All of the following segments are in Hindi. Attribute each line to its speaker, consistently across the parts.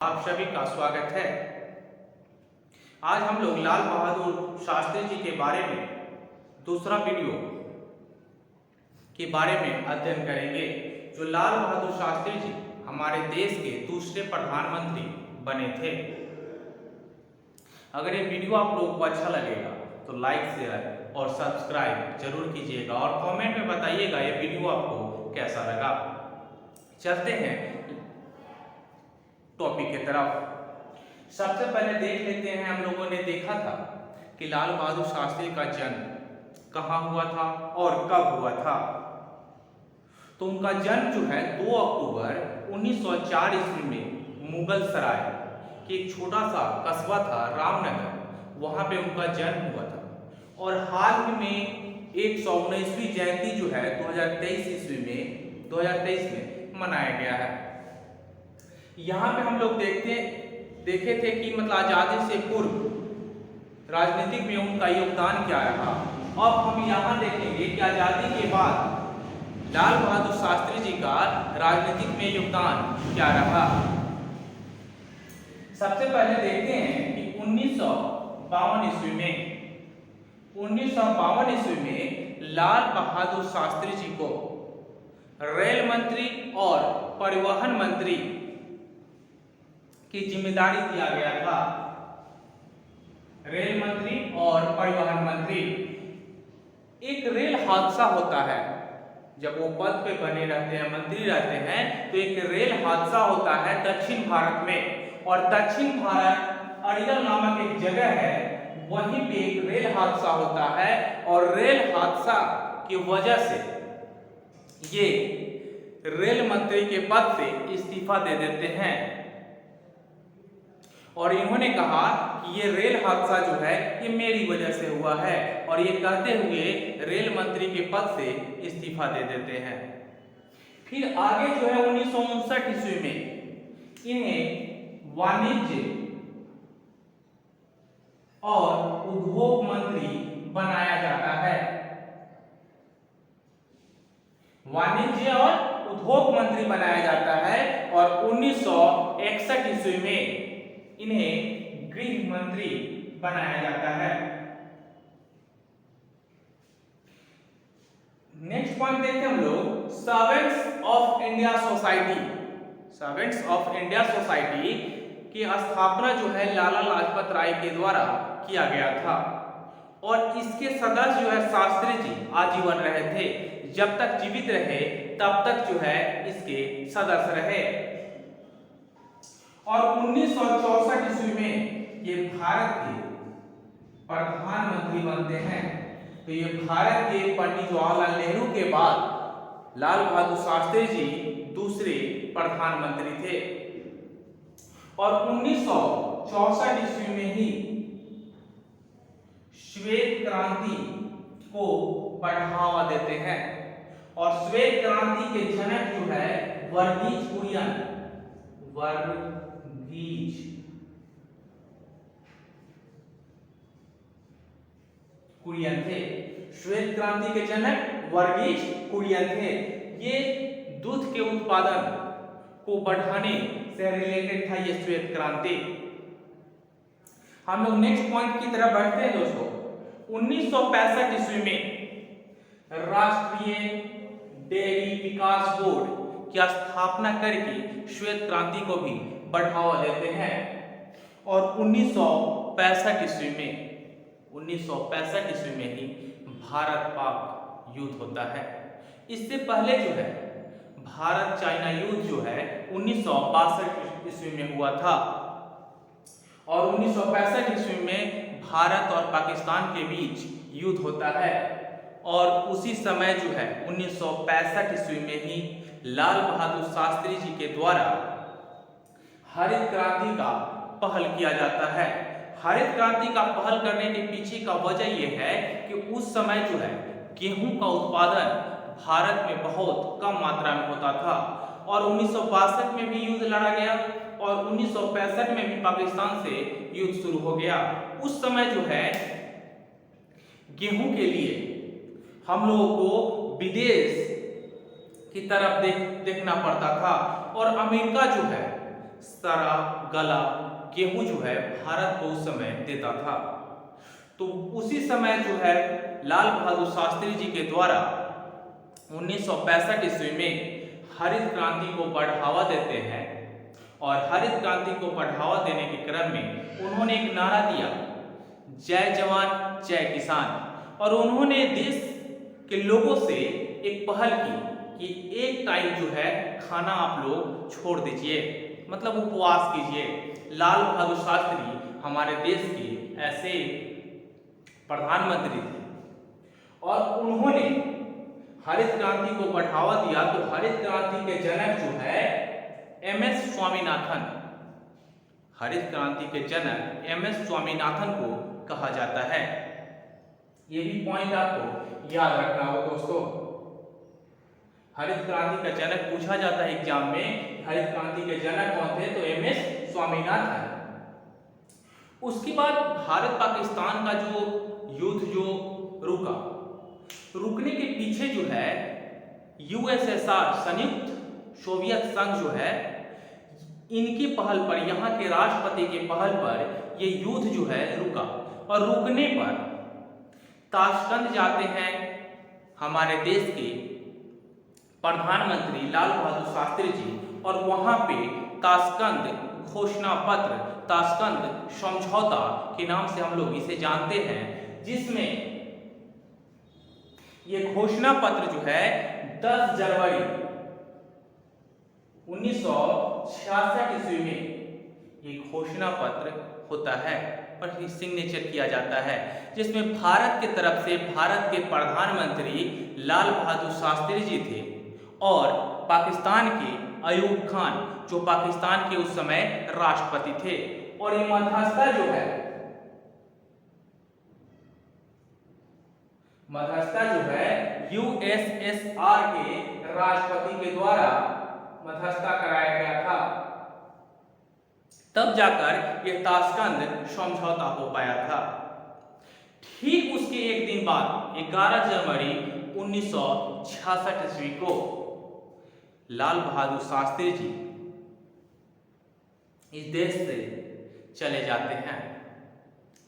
Speaker 1: आप सभी का स्वागत है। आज हम लोग लाल बहादुर शास्त्री जी के बारे में दूसरा वीडियो के बारे में अध्ययन करेंगे। जो लाल बहादुर शास्त्री जी हमारे देश के दूसरे प्रधानमंत्री बने थे। अगर ये वीडियो आप लोगों को अच्छा लगेगा तो लाइक शेयर और सब्सक्राइब जरूर कीजिएगा और कमेंट में बताइएगा ये वीडियो आपको कैसा लगा। चलते हैं टॉपिक की तरफ। सबसे पहले देख लेते हैं, हम लोगों ने देखा था कि लाल बहादुर शास्त्री का जन्म कहाँ हुआ था और कब हुआ था। तो उनका जन्म जो है 2 अक्टूबर 1904 ईस्वी में मुगल सराय के एक छोटा सा कस्बा था रामनगर, वहां पे उनका जन्म हुआ था। और हाल ही में 119वीं जयंती जो है 2023 में मनाया गया है। यहाँ पे हम लोग देखे थे कि मतलब आजादी से पूर्व राजनीतिक में उनका योगदान क्या रहा। अब हम यहाँ देखेंगे कि आजादी के बाद लाल बहादुर शास्त्री जी का राजनीतिक में योगदान क्या रहा। सबसे पहले देखते हैं कि 1952 ईस्वी में लाल बहादुर शास्त्री जी को रेल मंत्री और परिवहन मंत्री की जिम्मेदारी दिया गया था। रेल मंत्री और परिवहन मंत्री। एक रेल हादसा होता है, जब वो पद पे बने रहते हैं, मंत्री रहते हैं, तो एक रेल हादसा होता है दक्षिण भारत में। और दक्षिण भारत अरियल नामक एक जगह है, वहीं पे एक रेल हादसा होता है और रेल हादसा की वजह से ये रेल मंत्री के पद से इस्तीफा दे देते हैं। और इन्होंने कहा कि ये रेल हादसा जो है ये मेरी वजह से हुआ है, और ये कहते हुए रेल मंत्री के पद से इस्तीफा दे देते हैं। फिर आगे जो है 1959 ईस्वी में इन्हें वाणिज्य और उद्योग मंत्री बनाया जाता है। वाणिज्य और उद्योग मंत्री बनाया जाता है। और 1961 ईस्वी में इन्हें गृह मंत्री बनाया जाता है। नेक्स्ट पॉइंट देखते हैं हम लोग servants of India society. Servants of India society की स्थापना जो है लाला लाजपत राय के द्वारा किया गया था। और इसके सदस्य जो है शास्त्री जी आजीवन रहे थे, जब तक जीवित रहे तब तक जो है इसके सदस्य रहे। और 1964 ईस्वी में ये भारत के प्रधानमंत्री बनते हैं। तो ये भारत के पंडित जवाहरलाल नेहरू के बाद लाल बहादुर शास्त्री जी दूसरे प्रधानमंत्री थे। और 1964 ईस्वी में ही श्वेत क्रांति को बढ़ावा देते हैं। और श्वेत क्रांति के जनक जो है वर्गीज कुरियन थे। श्वेत क्रांति के जनक वर्गीज कुरियन थे। ये दूध के उत्पादन को बढ़ाने से रिलेटेड था ये श्वेत क्रांति। हम लोग नेक्स्ट पॉइंट की तरफ बढ़ते हैं दोस्तों। 1965 ईस्वी में राष्ट्रीय डेयरी विकास बोर्ड की स्थापना करके श्वेत क्रांति को भी बढ़ावा देते हैं। और 1965 ईस्वी में ही भारत पाक युद्ध होता है। इससे पहले जो है भारत चाइना युद्ध जो है 1962 ईस्वी में हुआ था। और 1965 ईस्वी में भारत और पाकिस्तान के बीच युद्ध होता है। और उसी समय जो है 1965 ईस्वी में ही लाल बहादुर शास्त्री जी के द्वारा हरित क्रांति का पहल किया जाता है। हरित क्रांति का पहल करने के पीछे का वजह यह है कि उस समय जो है गेहूं का उत्पादन भारत में बहुत कम मात्रा में होता था। और 1962 में भी युद्ध लड़ा गया और 1965 में भी पाकिस्तान से युद्ध शुरू हो गया। उस समय जो है गेहूं के लिए हम लोगों को विदेश की तरफ देखना पड़ता था। और अमेरिका जो है शराब, गला, गेहूं जो है भारत को उस समय देता था। तो उसी समय जो है लाल बहादुर शास्त्री जी के द्वारा 1965 ईस्वी में हरित क्रांति को बढ़ावा देते हैं और हरित क्रांति को बढ़ावा देने के क्रम में उन्होंने एक नारा दिया, जय जवान जय किसान। और उन्होंने देश के लोगों से एक पहल की कि एक टाइम जो है खाना आप लोग छोड़ दीजिए, मतलब उपवास कीजिए। लाल बहादुर शास्त्री हमारे देश के ऐसे प्रधानमंत्री थे और उन्होंने हरित क्रांति को बढ़ावा दिया। तो हरित क्रांति के जनक जो है एमएस स्वामीनाथन, हरित क्रांति के जनक एमएस स्वामीनाथन को कहा जाता है। ये भी पॉइंट आपको याद रखना होगा दोस्तों। हरित क्रांति का जनक पूछा जाता है एग्जाम में, हरित क्रांति के जनक कौन थे? तो एमएस स्वामीनाथन। उसके बाद भारत पाकिस्तान का जो युद्ध जो रुका, रुकने के पीछे जो है यूएसएसआर संयुक्त सोवियत संघ जो है, इनकी पहल पर, यहाँ के राष्ट्रपति के पहल पर ये युद्ध जो है रुका। और रुकने पर ताशकंद जाते हैं हमारे देश के प्रधानमंत्री लाल बहादुर शास्त्री जी और वहां पे ताशकंद घोषणा पत्र, ताशकंद समझौता के नाम से हम लोग इसे जानते हैं, जिसमें ये घोषणा पत्र जो है 10 जनवरी 1966 ईस्वी में ये घोषणा पत्र होता है और सिग्नेचर किया जाता है, जिसमें भारत की तरफ से भारत के प्रधानमंत्री लाल बहादुर शास्त्री जी थे और पाकिस्तान के अयूब खान जो पाकिस्तान के उस समय राष्ट्रपति थे। और ये मध्यस्थता जो है, मध्यस्थता जो है यूएसएसआर के राष्ट्रपति के द्वारा मध्यस्थता कराया गया था, तब जाकर यह ताशकंद समझौता हो पाया था। ठीक उसके एक दिन बाद 11 जनवरी 1966 ईस्वी को लाल बहादुर शास्त्री जी इस देश से चले जाते हैं,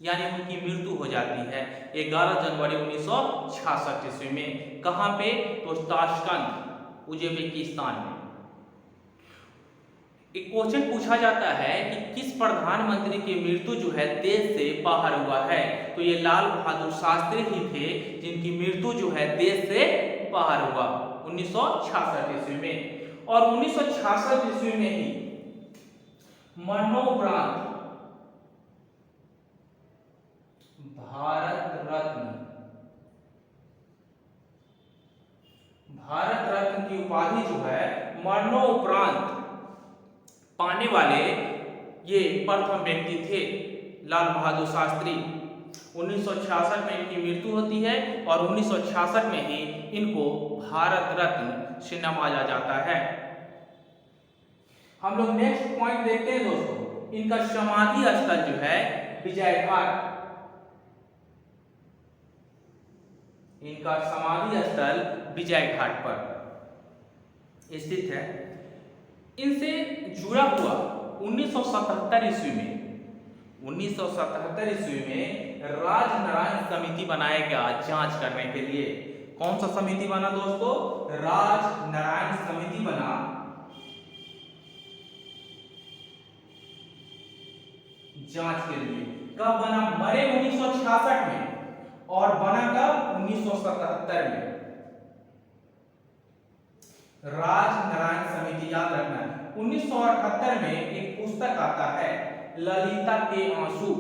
Speaker 1: यानी उनकी मृत्यु हो जाती है 11 जनवरी 1966 ईस्वी में। कहां पे? तो ताशकंद, उज्बेकिस्तान में। एक क्वेश्चन पूछा जाता है कि किस प्रधानमंत्री की मृत्यु जो है देश से बाहर हुआ है? तो ये लाल बहादुर शास्त्री ही थे जिनकी मृत्यु जो है देश से बाहर हुआ 1966 ईस्वी में। और 1966 ईस्वी में ही मरणोपरांत भारत रत्न की उपाधि जो है मरणोपरांत पाने वाले ये प्रथम व्यक्ति थे लाल बहादुर शास्त्री। 1966 में इनकी मृत्यु होती है और 1966 में ही इनको भारत रत्न से नवाजा जाता है। हम लोग नेक्स्ट पॉइंट देखते हैं दोस्तों, इनका समाधि स्थल जो है विजय घाट, इनका समाधि स्थल विजय घाट पर स्थित है। इनसे जुड़ा हुआ 1977 ईस्वी में 1977 ईस्वी में राजनारायण समिति बनाया गया जांच करने के लिए। कौन सा समिति बना दोस्तों? राजनारायण समिति बना जांच के लिए। कब बना? मरे 1966 में और बना कब? 1977 में। राजनारायण समिति याद रखना है। 1978 में एक पुस्तक आता है ललिता के आंसू,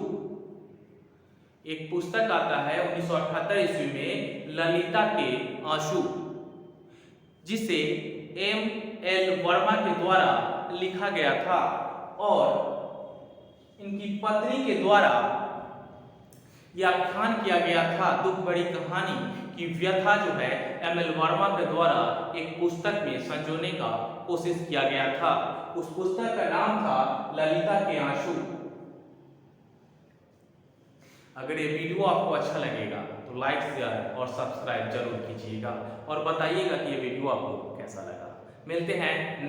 Speaker 1: एक पुस्तक आता है 1978 ईस्वी में ललिता के आंसू, जिसे M.L. वर्मा के द्वारा लिखा गया था और इनकी पत्नी के द्वारा यह आख्यान किया गया था, दुख भरी कहानी की व्यथा जो है M.L. वर्मा के द्वारा एक पुस्तक में संजोने का कोशिश किया गया था। उस पुस्तक का नाम था ललिता के आंसू। अगर ये वीडियो आपको अच्छा लगेगा तो लाइक, शेयर और सब्सक्राइब जरूर कीजिएगा और बताइएगा कि ये वीडियो आपको कैसा लगा। मिलते हैं